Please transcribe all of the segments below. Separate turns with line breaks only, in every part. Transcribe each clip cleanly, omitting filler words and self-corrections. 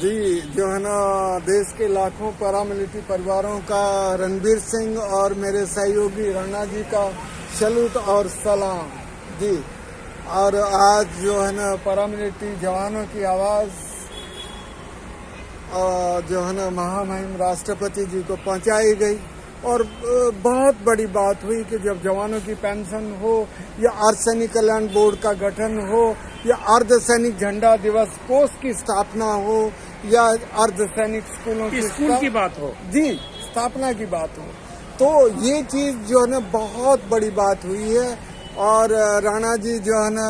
जी, जो है ना देश के लाखों पैरामिलिट्री परिवारों का रणबीर सिंह और मेरे सहयोगी राणा जी का सैल्यूट और सलाम जी। और आज जो है ना पैरामिलिट्री जवानों की आवाज़ जो है ना महामहिम राष्ट्रपति जी को पहुंचाई गई और बहुत बड़ी बात हुई कि जब जवानों की पेंशन हो या अर्धसैनिक कल्याण बोर्ड का गठन हो या अर्धसैनिक झंडा दिवस कोष की स्थापना हो या अर्धसैनिक स्कूलों
की बात हो
जी, स्थापना की बात हो, तो ये चीज जो है ना बहुत बड़ी बात हुई है। और राणा जी जो है ना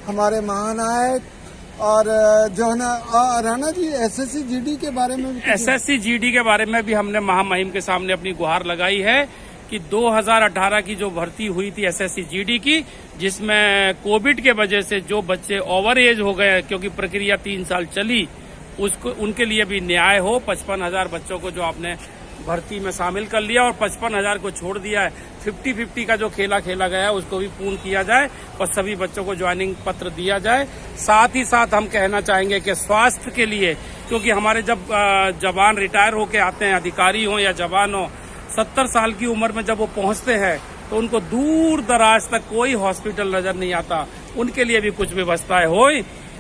हमारे महानायक और जो है ना राणा जी एसएससी जीडी के बारे में
एसएससी जीडी के बारे में भी हमने महामहिम के सामने अपनी गुहार लगाई है कि 2018 की जो भर्ती हुई थी एसएससी जीडी की, जिसमें कोविड के वजह से जो बच्चे ओवर एज हो गए क्योंकि प्रक्रिया 3 साल चली, उसको उनके लिए भी न्याय हो। 55,000 बच्चों को जो आपने भर्ती में शामिल कर लिया और 55,000 को छोड़ दिया है, 50-50 का जो खेला गया है उसको भी पूर्ण किया जाए और सभी बच्चों को ज्वाइनिंग पत्र दिया जाए। साथ ही साथ हम कहना चाहेंगे कि स्वास्थ्य के लिए, क्योंकि हमारे जब जवान रिटायर होके आते हैं, अधिकारी हो या जवान हो, 70 साल की उम्र में जब वो पहुंचते हैं तो उनको दूर दराज तक कोई हॉस्पिटल नजर नहीं आता। उनके लिए भी कुछ व्यवस्थाएं हो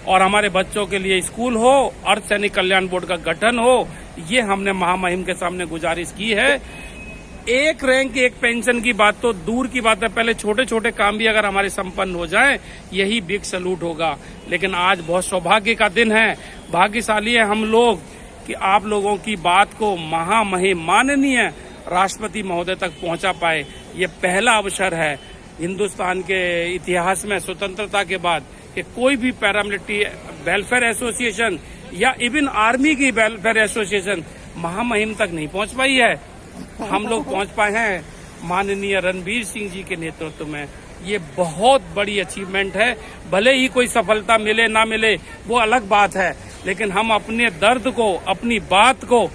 और हमारे बच्चों के लिए स्कूल हो, अर्धसैनिक कल्याण बोर्ड का गठन हो, ये हमने महामहिम के सामने गुजारिश की है। एक रैंक एक पेंशन की बात तो दूर की बात है, पहले छोटे छोटे काम भी अगर हमारे संपन्न हो जाएं, यही बिग सैल्यूट होगा। लेकिन आज बहुत सौभाग्य का दिन है, भाग्यशाली है हम लोग कि आप लोगों की बात को महामहिम माननीय राष्ट्रपति महोदय तक पहुंचा पाए। ये पहला अवसर है हिंदुस्तान के इतिहास में स्वतंत्रता के बाद कि कोई भी पैरामिलिट्री वेलफेयर एसोसिएशन या इवन आर्मी की वेलफेयर एसोसिएशन महामहिम तक नहीं पहुंच पाई है। हम लोग पहुंच पाए हैं माननीय रणबीर सिंह जी के नेतृत्व में। ये बहुत बड़ी अचीवमेंट है। भले ही कोई सफलता मिले ना मिले वो अलग बात है, लेकिन हम अपने दर्द को, अपनी बात को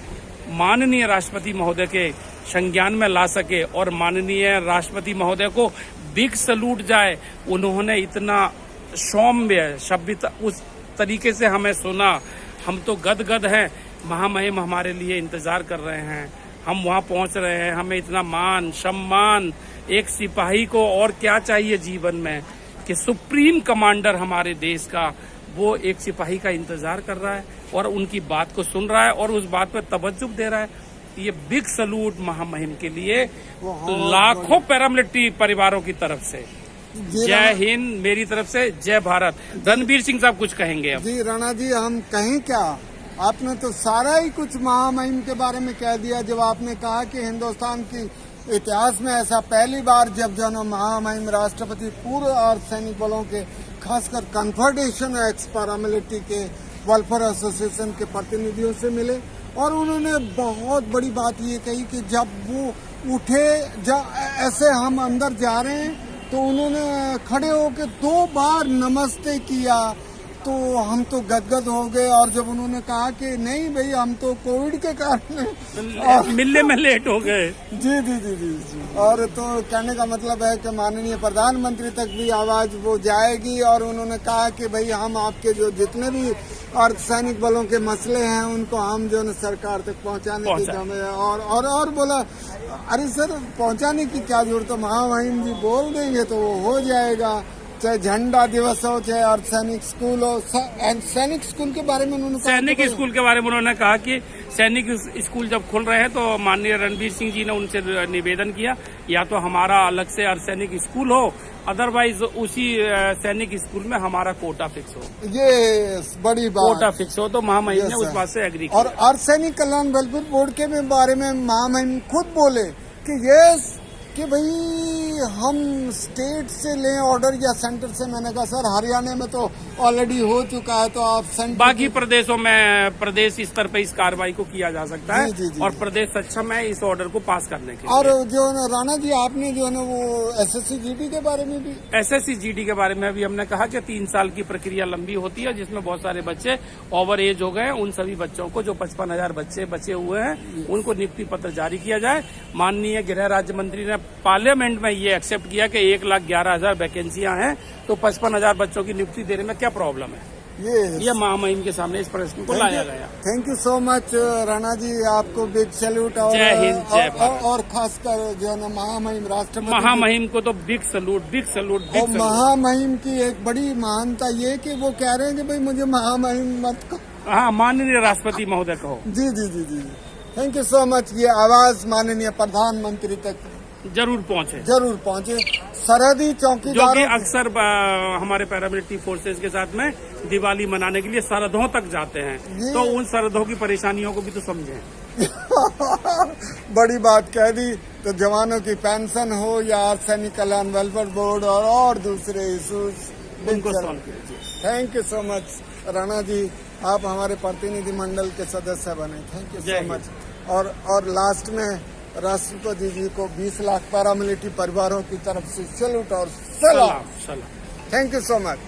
माननीय राष्ट्रपति महोदय के संज्ञान में ला सके और माननीय राष्ट्रपति महोदय को बिग सैल्यूट जाए। उन्होंने इतना सौम्य सभ्यता उस तरीके से हमें सुना, हम तो गदगद हैं। महामहिम हमारे लिए इंतजार कर रहे हैं, हम वहां पहुंच रहे हैं। हमें इतना मान सम्मान, एक सिपाही को और क्या चाहिए जीवन में कि सुप्रीम कमांडर हमारे देश का वो एक सिपाही का इंतजार कर रहा है और उनकी बात को सुन रहा है और उस बात पर तवज्जो दे रहा है। ये बिग सैल्यूट महामहिम के लिए लाखों पैरामिलिट्री परिवारों की तरफ से। जय हिंद, मेरी तरफ से जय भारत। रणबीर सिंह साहब कुछ कहेंगे अब?
जी राणा जी, हम कहें क्या, आपने तो सारा ही कुछ महामहिम के बारे में कह दिया। जब आपने कहा कि हिंदुस्तान की इतिहास में ऐसा पहली बार जब जो महामहिम राष्ट्रपति पूर्व अर्धसैनिक बलों के, खासकर कन्फेडरेशन एक्स पैरामिलिट्री के वेलफेयर एसोसिएशन के प्रतिनिधियों से मिले और उन्होंने बहुत बड़ी बात ये कही कि जब वो उठे, ऐसे हम अंदर जा रहे हैं तो उन्होंने खड़े होकर 2 बार नमस्ते किया, तो हम तो गदगद हो गए। और जब उन्होंने कहा कि नहीं भाई, हम तो कोविड के कारण
मिलने में लेट हो गए।
जी जी जी जी जी। और तो कहने का मतलब है कि माननीय प्रधानमंत्री तक भी आवाज वो जाएगी और उन्होंने कहा कि भाई हम आपके जो जितने भी अर्धसैनिक बलों के मसले हैं उनको हम जो है सरकार तक पहुंचाने की जिम्मेदारी और बोला अरे सर पहुंचाने की क्या जरूरत है, महामहिम जी बोल देंगे तो वो हो जाएगा। चाहे झंडा दिवस हो, चाहे अर्धसैनिक स्कूल हो। सैनिक स्कूल के बारे में उन्होंने
सैनिक स्कूल के बारे में उन्होंने कहा कि सैनिक स्कूल जब खुल रहे हैं तो माननीय रणबीर सिंह जी ने उनसे निवेदन किया या तो हमारा अलग से अर्धसैनिक स्कूल हो, अदरवाइज उसी सैनिक स्कूल में हमारा कोटा फिक्स हो।
ये बड़ी बात,
कोटा फिक्स हो तो महामहिम ने उस बात से एग्री किया।
और अर्धसैनिक कल्याण वेलफेयर बोर्ड के बारे में महामहिम खुद बोले कि यस कि भाई हम स्टेट से लें ऑर्डर या सेंटर से। मैंने कहा सर हरियाणा में तो ऑलरेडी हो चुका है, तो आप सेंटर,
बाकी प्रदेशों में प्रदेश स्तर पर इस कार्रवाई को किया जा सकता है।
जी, जी,
और प्रदेश सक्षम है इस ऑर्डर को पास करने के लिए।
और जो है राणा जी, आपने जो है ना वो एसएससी जीडी के बारे में भी,
एसएससी जीडी के बारे में भी हमने कहा कि 3 साल की प्रक्रिया लंबी होती है, जिसमें बहुत सारे बच्चे ओवर एज हो गए हैं। उन सभी बच्चों को जो 55,000 बच्चे बचे हुए हैं उनको नियुक्ति पत्र जारी किया जाए। माननीय गृह राज्य मंत्री ने पार्लियामेंट में ये एक्सेप्ट किया कि 1,11,000 वैकेंसियां हैं, तो 55,000 बच्चों की नियुक्ति देने में क्या प्रॉब्लम है।
ये
महामहिम के सामने इस प्रश्न को लाया गया।
Thank you so much Rana ji, आपको बिग सैल्यूट। और
जय हिंद, जय भारत।
और खासकर जो है ना महामहिम राष्ट्रपति
महामहिम को तो big salute, big salute, big
और
सैल्यूट।
महामहिम की एक बड़ी महानता ये कि वो कह रहे हैं कि भाई मुझे महामहिम मत कहो।
हाँ, माननीय राष्ट्रपति महोदय कहो।
जी जी जी जी, थैंक यू सो मच। ये आवाज माननीय प्रधानमंत्री तक
जरूर पहुंचे,
जरूर पहुंचे। सरहदी
जो कि
चौकीदारों
अक्सर हमारे पैरामिलिट्री फोर्सेज के साथ में दिवाली मनाने के लिए सरहदों तक जाते हैं, तो उन सरहदों की परेशानियों को भी तो समझें।
बड़ी बात कह दी। तो जवानों की पेंशन हो या सैनिक कल्याण वेलफेयर बोर्ड और दूसरे इशूज
उनको सॉल्व कीजिए।
Thank you so much Rana ji, आप हमारे प्रतिनिधि मंडल के सदस्य बने। Thank you so much. और लास्ट में राष्ट्रपति जी को 20 लाख पैरामिलिट्री परिवारों की तरफ से सैल्यूट और सलाम।
सलाम।
Thank you so much.